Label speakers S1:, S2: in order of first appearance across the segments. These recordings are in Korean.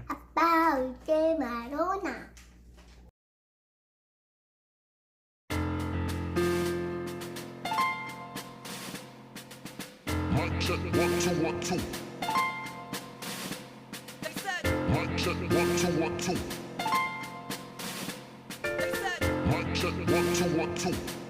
S1: 아빠 올 때 메로나.
S2: Mic check 1 2 1 2. Mic check 1 2 1 2. Mic check 1 2 1 2.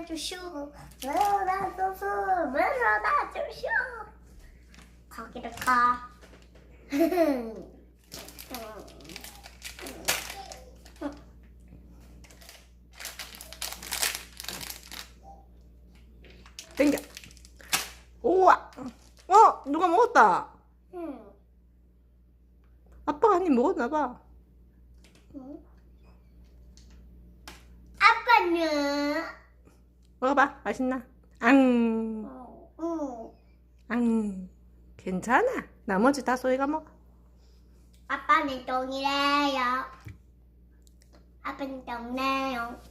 S1: 주쇼. 메로나 소스. 메로나 주쇼. 거기를 가.
S3: 땡겨. 우와. 누가 먹었다.
S1: 응.
S3: 아빠가 한 입 먹었나봐.
S1: 응. 아빠는?
S3: 먹어봐. 맛있나? 앙.
S1: 응.
S3: 앙. 괜찮아. 나머지 다 소희가 먹어.
S1: 아빠는 똥이래요. 아빠는 똥이래요.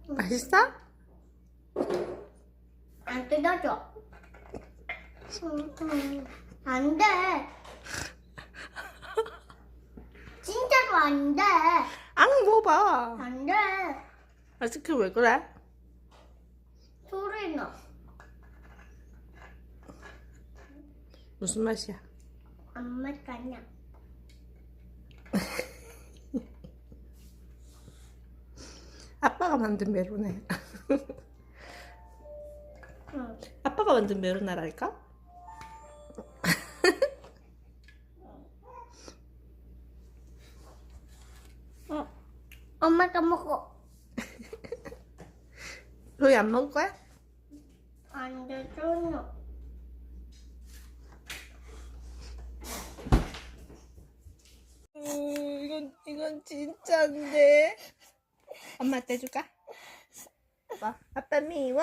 S3: 맛있어?
S1: 안 뜯어줘. 안 돼. 진짜로 안 돼.
S3: 앙 먹어봐.
S1: 안 돼.
S3: 아이스크림 왜 그래?
S1: 소리 나.
S3: 무슨 맛이야?
S1: 안 맛있냐?
S3: 아빠가 만든 메로나야.
S1: 응.
S3: 아빠가 만든 메로나랄까?
S1: 엄마가 먹어.
S3: 소희 안 먹을 거야?
S1: 안 되잖아.
S3: 이건 진짜인데. 엄마 떼줄까? 아빠 미워.